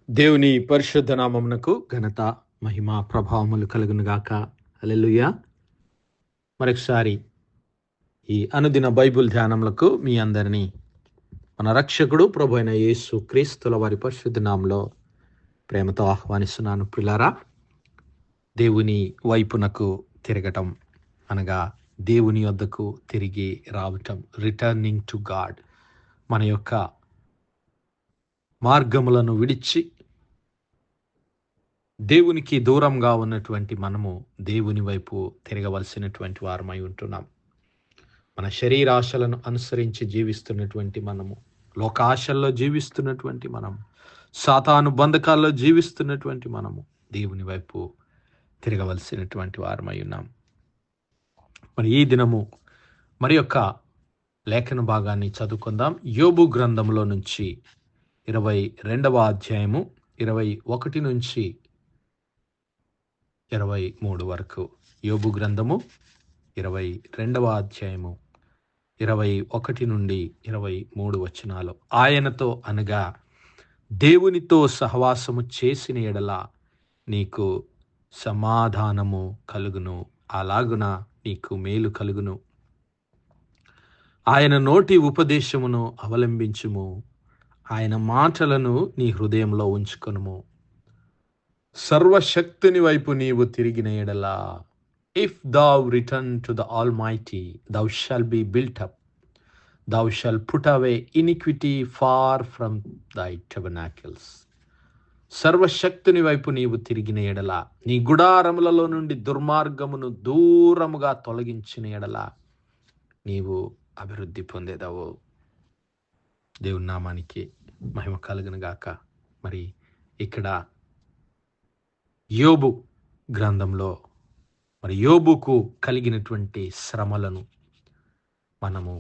దేవుని పరిశుద్ధ నామమునకు ఘనత మహిమ ప్రభావములు కలుగును గాక. హల్లెలూయా. మరొకసారి ఈ అనుదిన బైబిల్ ధ్యానములకు మీ అందరినీ మన రక్షకుడు ప్రభు అయిన యేసు క్రీస్తుల వారి పరిశుద్ధ నామములో ప్రేమతో ఆహ్వానిస్తున్నాను. పిల్లారా, దేవుని వైపునకు తిరగటం అనగా దేవుని వద్దకు తిరిగి రావటం, రిటర్నింగ్ టు గాడ్. మన యొక్క మార్గములను విడిచి దేవునికి దూరంగా ఉన్నటువంటి మనము దేవుని వైపు తిరగవలసినటువంటి వారమై ఉంటున్నాం. మన శరీరాశలను అనుసరించి జీవిస్తున్నటువంటి మనము, లోకాశల్లో జీవిస్తున్నటువంటి మనము, సాతాను బంధకాల్లో జీవిస్తున్నటువంటి మనము దేవుని వైపు తిరగవలసినటువంటి వారమై ఉన్నాం. మరి ఈ దినము మరి యొక్క లేఖన భాగాన్ని చదువుకుందాం. యోబు గ్రంథంలో నుంచి 22వ అధ్యాయము 21 నుంచి 23 వరకు. యోబు గ్రంథము 22వ అధ్యాయము 21 నుండి 23 వచనాలు. ఆయనతో అనగా దేవునితో సహవాసము చేసిన ఎడల నీకు సమాధానము కలుగును, అలాగున నీకు మేలు కలుగును. ఆయన నోటి ఉపదేశమును అవలంబించుము, ఆయన మాటలను నీ హృదయంలో ఉంచుకొనుము. సర్వశక్తుని వైపు నీవు తిరిగిన ఎడల, if thou return to the Almighty, thou shalt be built up. Thou shalt put away iniquity far from thy tabernacles. సర్వశక్తుని వైపు నీవు తిరిగిన ఎడల, నీ గుడారములలో నుండి దుర్మార్గమును దూరముగా తొలగించిన ఎడల నీవు అభివృద్ధి పొందేదవు. దేవుని నామానికి మహిమ కలుగును గాక. మరి ఇక్కడ యోబు గ్రంథంలో మరి యోబుకు కలిగినటువంటి శ్రమలను మనము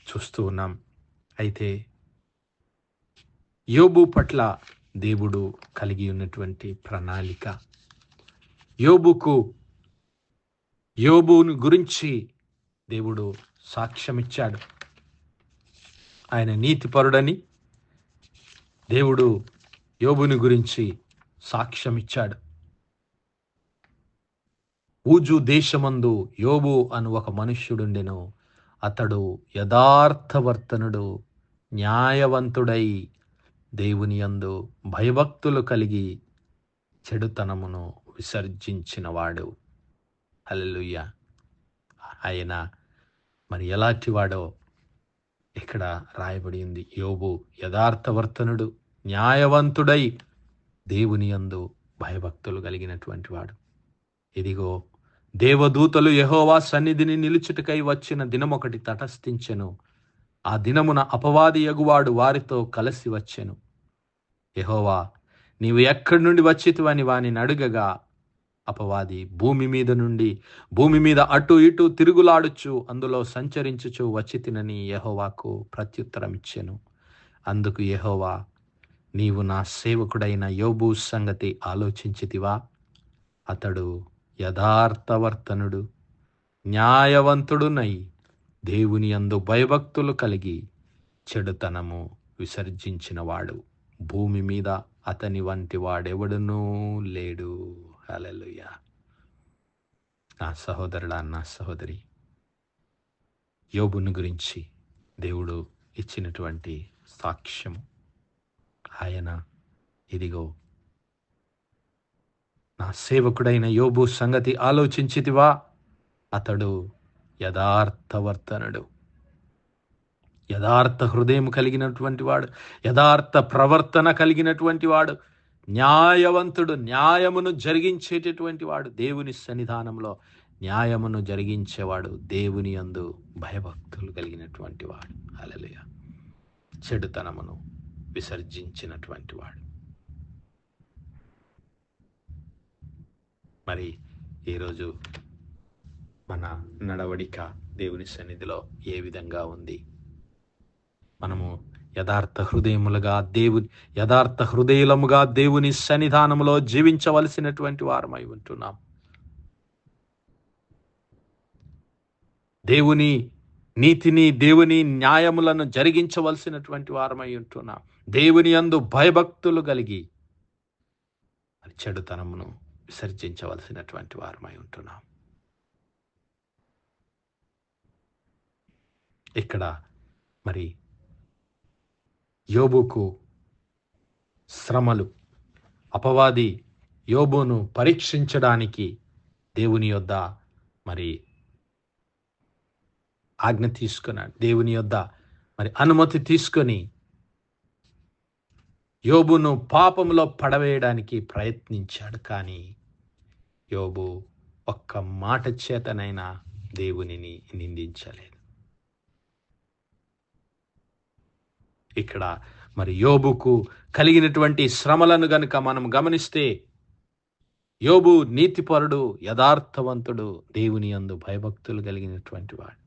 చూస్తూ ఉన్నాం. అయితే యోబు పట్ల దేవుడు కలిగి ఉన్నటువంటి ప్రణాళిక, యోబుని గురించి దేవుడు సాక్ష్యమిచ్చాడు. ఆయన నీతిపరుడని దేవుడు యోబుని గురించి సాక్ష్యమిచ్చాడు. ఊజు దేశమందు యోబు అను ఒక మనుష్యుడుండెను. అతడు యథార్థవర్తనుడు, న్యాయవంతుడై దేవుని యందు భయభక్తులు కలిగి చెడుతనమును విసర్జించినవాడు. హల్లెలూయా. ఆయన మరి ఎలాంటివాడో ఇక్కడ రాయబడి ఉంది. యోబు యథార్థవర్తనుడు, న్యాయవంతుడై దేవుని యందు భయభక్తులు కలిగినటువంటి వాడు. ఇదిగో, దేవదూతలు యెహోవా సన్నిధిని నిలుచుటకై వచ్చిన దినమొకటి తటస్థించెను. ఆ దినమున అపవాది యగువాడు వారితో కలిసి వచ్చెను. యెహోవా, నీవు ఎక్కడి నుండి వచ్చితివని వానిని అడుగగా, అపవాది భూమి మీద అటు ఇటు తిరుగులాడుచు అందులో సంచరించుచు వచ్చితినని యెహోవాకు ప్రత్యుత్తరం ఇచ్చెను. అందుకు యెహోవా, నీవు నా సేవకుడైన యోబు సంగతి ఆలోచించితివా? అతడు యథార్థవర్తనుడు, న్యాయవంతుడునై దేవుని యందు భయభక్తులు కలిగి చెడుతనము విసర్జించినవాడు. భూమి మీద అతని వంటి వాడెవడునూ లేడు. హల్లెలూయా. నా సహోదరుడా, నా సహోదరి, యోబుని గురించి దేవుడు ఇచ్చినటువంటి సాక్ష్యము. ఆయన ఇదిగో, నా సేవకుడైన యోబు సంగతి ఆలోచించితివా? అతడు యథార్థవర్తనుడు, యథార్థ హృదయం కలిగినటువంటి వాడు, యథార్థ ప్రవర్తన కలిగినటువంటి వాడు, న్యాయవంతుడు, న్యాయమును జరిగించేటటువంటి వాడు, దేవుని సన్నిధానంలో న్యాయమును జరిగించేవాడు, దేవుని యందు భయభక్తులు కలిగినటువంటి వాడు. హల్లెలూయా. చెడుతనమును విసర్జించినటువంటి వాడు. మరి ఈరోజు మన నడవడిక దేవుని సన్నిధిలో ఏ విధంగా ఉంది? మనము యథార్థ హృదయములుగా దేవుని సన్నిధానములో జీవించవలసినటువంటి వారమై ఉంటున్నాం. దేవుని నీతిని, దేవుని న్యాయములను జరిగించవలసినటువంటి వారమై ఉంటున్నాం. దేవుని యందు భయభక్తులు కలిగి చెడుతనమును విసర్జించవలసినటువంటి వారమై ఉంటున్నాం. ఇక్కడ మరి యోబుకు శ్రమలు, అపవాది యోబును పరీక్షించడానికి దేవుని యొద్ద మరి ఆజ్ఞ తీసుకున్నాడు. దేవుని యొద్ద మరి అనుమతి తీసుకొని యోబును పాపములో పడవేయడానికి ప్రయత్నించాడు. కానీ యోబు ఒక్క మాట చేతనైనా దేవునిని నిందించలేదు. ఇక్కడ మరి యోబుకు కలిగినటువంటి శ్రమలను గనుక మనం గమనిస్తే, యోబు నీతిపరుడు, యథార్థవంతుడు, దేవుని యందు భయభక్తులు కలిగినటువంటి వాడు.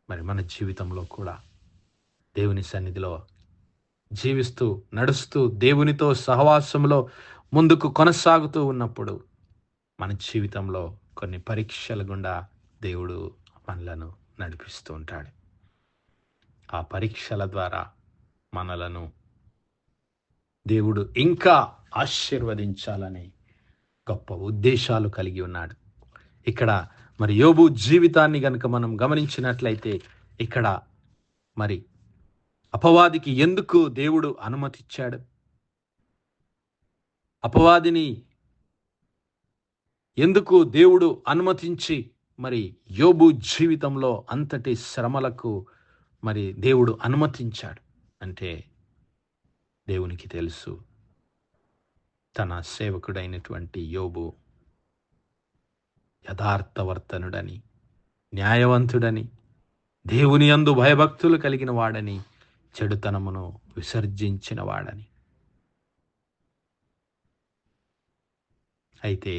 మరి మన జీవితంలో కూడా దేవుని సన్నిధిలో జీవిస్తూ, నడుస్తూ, దేవునితో సహవాసంలో ముందుకు కొనసాగుతూ ఉన్నప్పుడు మన జీవితంలో కొన్ని పరీక్షల గుండా దేవుడు మనలను నడిపిస్తూ ఉంటాడు. ఆ పరీక్షల ద్వారా మనలను దేవుడు ఇంకా ఆశీర్వదించాలని గొప్ప ఉద్దేశాలు కలిగి ఉన్నాడు. ఇక్కడ మరి యోబు జీవితాన్ని గనుక మనం గమనించినట్లయితే, ఇక్కడ మరి అపవాదికి ఎందుకు దేవుడు అనుమతిచ్చాడు? అపవాదిని ఎందుకు దేవుడు అనుమతించి మరి యోబు జీవితంలో అంతటి శ్రమలకు మరి దేవుడు అనుమతించాడు అంటే, దేవునికి తెలుసు తన సేవకుడైనటువంటి యోబు యథార్థవర్తనుడని, న్యాయవంతుడని, దేవుని యందు భయభక్తులు కలిగిన వాడని, చెడుతనమును విసర్జించిన వాడని. అయితే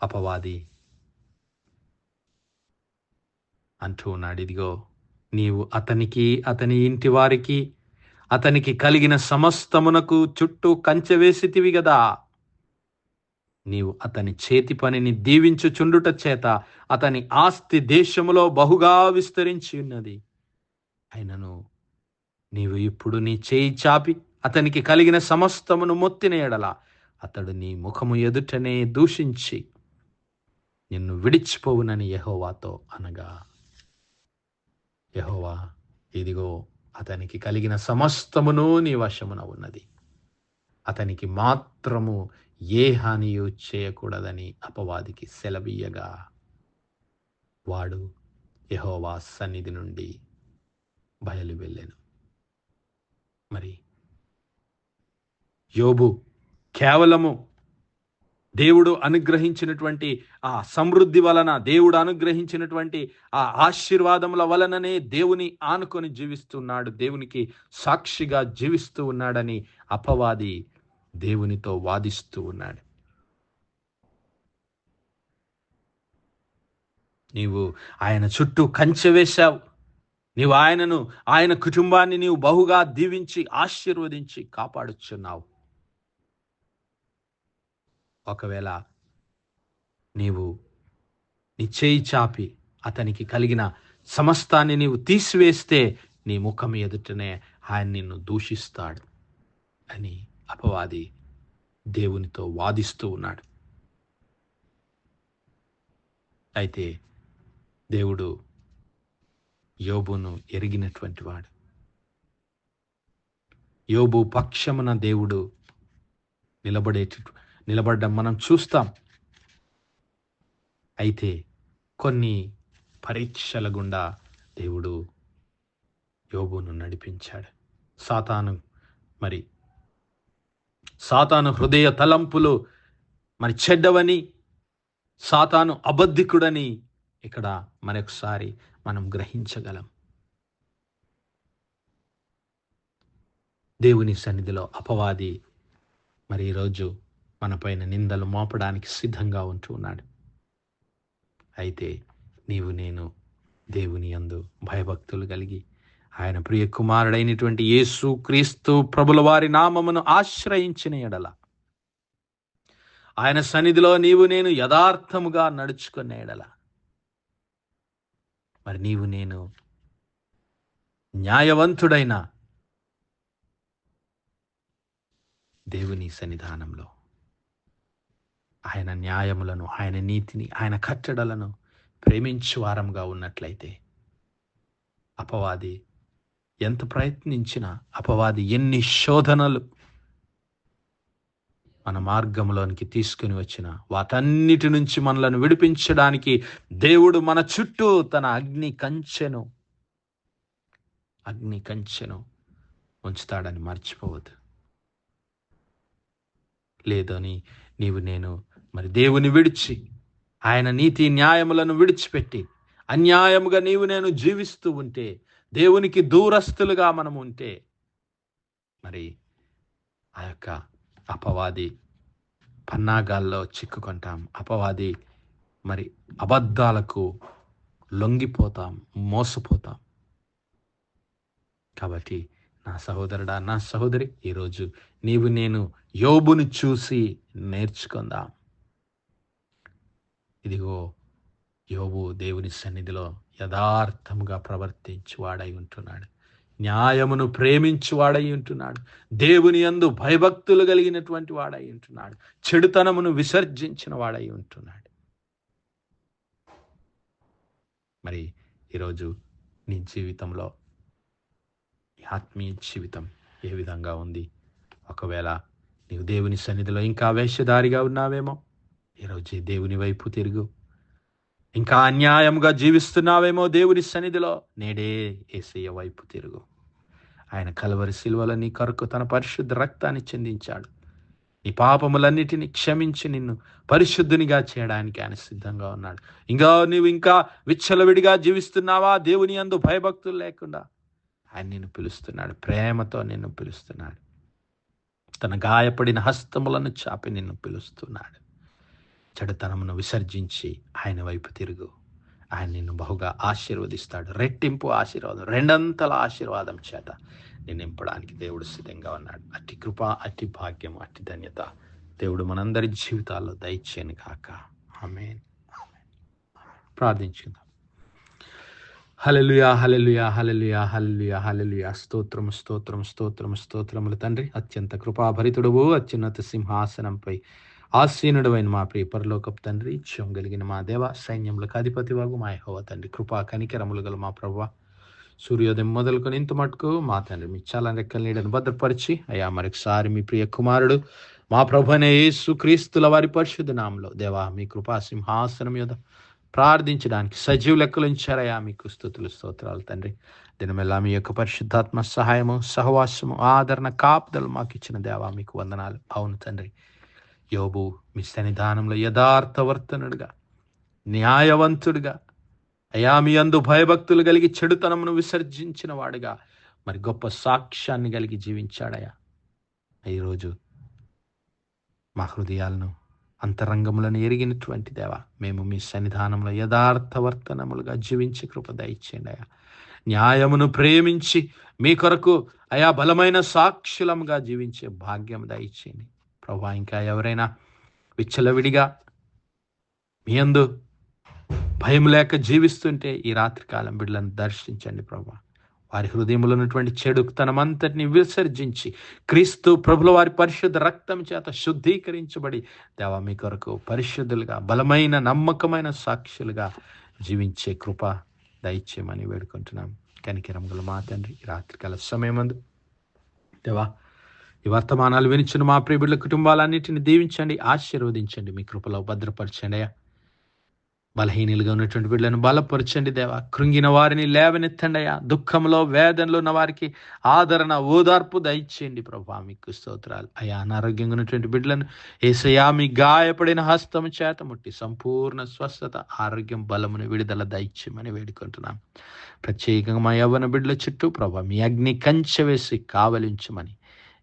అపవాది అంటూ ఉన్నాడు, ఇదిగో నీవు అతనికి, అతని ఇంటి వారికి, అతనికి కలిగిన సమస్తమునకు చుట్టూ కంచె వేసితివి గదా. నీవు అతని చేతి పనిని దీవించుచుండుట చేత అతని ఆస్తి దేశములో బహుగా విస్తరించి ఉన్నది. అయినను నీవు ఇప్పుడు నీ చేయి చాపి అతనికి కలిగిన సమస్తమును మొత్తిన ఎడల అతడు నీ ముఖము ఎదుటనే దూషించి నిన్ను విడిచిపోవునని యెహోవాతో అనగా, యెహోవా ఇదిగో అతనికి కలిగిన సమస్తమును నీ వశమున ఉన్నది, అతనికి మాత్రము ఏ హానియు చేయకూడదని అపవాదికి సెలవీయగా, వాడు యెహోవా సన్నిధి నుండి బయలు వెళ్ళెను. మరి యోబు కేవలము దేవుడు అనుగ్రహించినటువంటి ఆ సమృద్ధి వలన, దేవుడు అనుగ్రహించినటువంటి ఆ ఆశీర్వాదముల వలననే దేవుని ఆనుకొని జీవిస్తున్నాడు, దేవునికి సాక్షిగా జీవిస్తూ ఉన్నాడని అపవాది దేవునితో వాదిస్తూ ఉన్నాడు. నీవు ఆయన చుట్టూ కంచె వేశావు, నీవు ఆయనను, ఆయన కుటుంబాన్ని నీవు బహుగా దీవించి ఆశీర్వదించి కాపాడుచున్నావు. ఒకవేళ నీవు నీ చేయి చాపి అతనికి కలిగిన సమస్తాన్ని నీవు తీసివేస్తే నీ ముఖం ఎదుటనే ఆయన నిన్ను దూషిస్తాడు అని అపవాది దేవునితో వాదిస్తూ ఉన్నాడు. అయితే దేవుడు యోబును ఎరిగినటువంటి వాడు. యోబు పక్షమున దేవుడు నిలబడడం మనం చూస్తాం. అయితే కొన్ని పరీక్షల గుండా దేవుడు యోబును నడిపించాడు. సాతాను హృదయ తలంపులు మరి చెడ్డవని, సాతాను అబద్ధికుడని ఇక్కడ మరొకసారి మనం గ్రహించగలం. దేవుని సన్నిధిలో అపవాది మరి ఈరోజు మనపైన నిందలు మోపడానికి సిద్ధంగా ఉంటూ ఉన్నాడు. అయితే నీవు నేను దేవుని యందు భయభక్తులు కలిగి ఆయన ప్రియ కుమారుడైనటువంటి యేసు క్రీస్తు ప్రభుల వారి నామమును ఆశ్రయించిన ఎడల, ఆయన సన్నిధిలో నీవు నేను యథార్థముగా నడుచుకున్న ఎడల, మరి నీవు నేను న్యాయవంతుడైన దేవుని సన్నిధానంలో ఆయన న్యాయములను, ఆయన నీతిని, ఆయన కట్టడలను ప్రేమించు వారంగా ఉన్నట్లయితే అపవాది ఎంత ప్రయత్నించినా, అపవాది ఎన్ని శోధనలు మన మార్గంలోనికి తీసుకుని వచ్చిన వాటన్నిటి నుంచి మనలను విడిపించడానికి దేవుడు మన చుట్టూ తన అగ్ని కంచెను ఉంచుతాడని మర్చిపోవద్దు. లేదని నేను మరి దేవుని విడిచి, ఆయన నీతి న్యాయములను విడిచిపెట్టి అన్యాయముగా నేను జీవిస్తూ ఉంటే, దేవునికి దూరస్తులుగా మనం ఉంటే, మరి ఆ యొక్క అపవాది పన్నాగాల్లో చిక్కుకుంటాం. అపవాది మరి అబద్ధాలకు లొంగిపోతాం, మోసపోతాం. కాబట్టి నా సహోదరుడా, నా సహోదరి, ఈరోజు నేను యోబును చూసి నేర్చుకుందాం. ఇదిగో యోబు దేవుని సన్నిధిలో యథార్థముగా ప్రవర్తించువాడై ఉంటున్నాడు, న్యాయమును ప్రేమించువాడై ఉంటున్నాడు, దేవుని యందు భయభక్తులు కలిగినటువంటి వాడై ఉంటున్నాడు, చెడుతనమును విసర్జించిన వాడై ఉంటున్నాడు. మరి ఈరోజు నీ జీవితంలో, ఆత్మీయ జీవితం ఏ విధంగా ఉంది? ఒకవేళ నీవు దేవుని సన్నిధిలో ఇంకా వేషధారిగా ఉన్నావేమో, ఈరోజు దేవుని వైపు తిరుగు. ఇంకా అన్యాయంగా జీవిస్తున్నావేమో దేవుని సన్నిధిలో, నేడే యేసయ్య వైపు తిరుగు. ఆయన కల్వరి శిలువలో నీ కొరకు తన పరిశుద్ధ రక్తాన్ని చెందించాడు. నీ పాపములన్నిటినీ క్షమించి నిన్ను పరిశుద్ధునిగా చేయడానికి ఆయన సిద్ధంగా ఉన్నాడు. నీవు ఇంకా విచ్చలవిడిగా జీవిస్తున్నావా? దేవుని యందు భయభక్తులు లేకుండా ఆయన నిన్ను పిలుస్తున్నాడు, ప్రేమతో నిన్ను పిలుస్తున్నాడు. తన గాయపడిన హస్తములను చాపి నిన్ను పిలుస్తున్నాడు. చెడుతనమును విసర్జించి ఆయన వైపు తిరుగు. ఆయన నిన్ను బహుగా ఆశీర్వదిస్తాడు. రెట్టింపు ఆశీర్వాదం, రెండంతల ఆశీర్వాదం చేత నిన్ను నింపడానికి దేవుడు సిద్ధంగా ఉన్నాడు. అట్టి కృప, అట్టి భాగ్యం, అట్టి ధన్యత దేవుడు మనందరి జీవితాల్లో దయచేయను గాక. ఆమేన్. ప్రార్థించుకుందాం. హల్లెలూయా, హల్లెలూయా, హల్లెలూయా, హల్లెలూయా, హల్లెలూయా. స్తోత్రము, స్తోత్రము, స్తోత్రము, స్తోత్రములు తండ్రి. అత్యంత కృపాభరితుడవు, అత్యున్నత సింహాసనంపై ఆసీనుడవైన మా ప్రియ పరలోకపు తండ్రి, జీవం కలిగిన మా దేవ, సైన్యములకు అధిపతివాగు మా యెహోవా తండ్రి, కృపా కనికరములు గల మా ప్రభువా, సూర్యోదయం మొదలుకొని ఇంత మటుకు మా తండ్రి మీ చాలా రెక్కల నీడను భద్రపరిచి, అయ్యా మరొకసారి మీ ప్రియ కుమారుడు మా ప్రభువైన యేసుక్రీస్తుల వారి పరిశుద్ధ నామములో దేవా మీ కృపా సింహాసనం మీద ప్రార్థించడానికి సజీవ లెక్కలు ఉంచారయ్యా. మీకు స్తుతులు, స్తోత్రాలు తండ్రి. దినమెల్లా మీ యొక్క పరిశుద్ధాత్మ సహాయము, సహవాసము, ఆదరణ, కాపుదలు మాకు ఇచ్చిన దేవా మీకు వందనాలు. అవును తండ్రి, యోబు మీ సన్నిధానంలో యథార్థవర్తనుడుగా, న్యాయవంతుడిగా, అయా మీ యందు భయభక్తులు కలిగి చెడుతనమును విసర్జించిన వాడుగా మరి గొప్ప సాక్ష్యాన్ని కలిగి జీవించాడయ్యా. ఈరోజు మా హృదయాలను, అంతరంగములను ఎరిగినటువంటి దేవా, మేము మీ సన్నిధానంలో యథార్థవర్తనములుగా జీవించి కృప దయచేయండి అయ్యా. న్యాయమును ప్రేమించి మీ కొరకు అయా బలమైన సాక్షులముగా జీవించే భాగ్యం దయచేయండి ప్రభువా. ఇంకా ఎవరైనా విచ్చలవిడిగా మీ యందు భయం లేక జీవిస్తుంటే ఈ రాత్రికాలం బిడ్డలను దర్శించండి ప్రభువా. వారి హృదయంలో ఉన్నటువంటి చెడుతనమంతటిని విసర్జించి క్రీస్తు ప్రభుల వారి పరిశుద్ధ రక్తం చేత శుద్ధీకరించబడి దేవా మీ కొరకు పరిశుద్ధులుగా, బలమైన, నమ్మకమైన సాక్షులుగా జీవించే కృప దయచేయమని వేడుకుంటున్నాం. కనికరముగల మా తండ్రి, ఈ రాత్రికాల సమయమందు దేవా ఈ వర్తమానాలు వినిచిన మా ప్రియ బిడ్డల కుటుంబాలన్నింటినీ దీవించండి, ఆశీర్వదించండి, మీ కృపలో భద్రపరచండి అయ్యా. బలహీనులుగా ఉన్నటువంటి బిడ్డలను బలపరచండి దేవా. కృంగిన వారిని లేవనెత్తండి అయ్యా. దుఃఖంలో, వేదనలో ఉన్న వారికి ఆదరణ, ఓదార్పు దయచేయండి ప్రభువా. మీకు స్తోత్రాలు అయ్యా. అనారోగ్యంగా ఉన్నటువంటి బిడ్డలను యేసయ్యా మీ గాయపడిన హస్తము చేత ముట్టి సంపూర్ణ స్వస్థత, ఆరోగ్యం, బలమును, విడుదల దయచేయమని వేడుకుంటున్నాం. ప్రత్యేకంగా మా యవ్వన బిడ్డల చుట్టూ ప్రభువా మీ అగ్ని కంచె వేసి కావలించమని,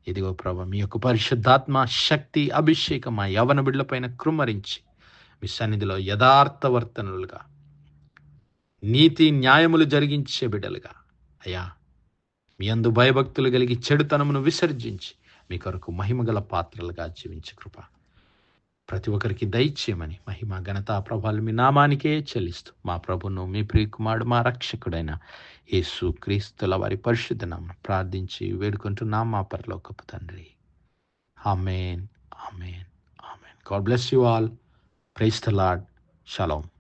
ఇదిగో ప్రభువా మీ యొక్క పరిశుద్ధాత్మ శక్తి, అభిషేకం మా యవ్వన బిడ్డల పైన కృమ్మరించి మీ సన్నిధిలో యథార్థవర్తనులుగా, నీతి న్యాయములు జరిగించే బిడ్డలుగా అయ్యా మీ యందు భయభక్తులు కలిగి చెడుతనమును విసర్జించి మీ కొరకు మహిమగల పాత్రలుగా జీవించే కృప ప్రతి ఒక్కరికి దయచేయమని, మహిమ, ఘనత, ప్రభావాలు మీ నామానికే చెల్లిస్తూ మా ప్రభును, మీ ప్రియకుమారుడు, మా రక్షకుడైన యేసు క్రీస్తుల వారి పరిశుద్ధ నామమున ప్రార్థించి వేడుకుంటున్నాం మా పరలోకపు తండ్రి. Amen. Amen. Amen. God bless you all. Praise the Lord. Shalom.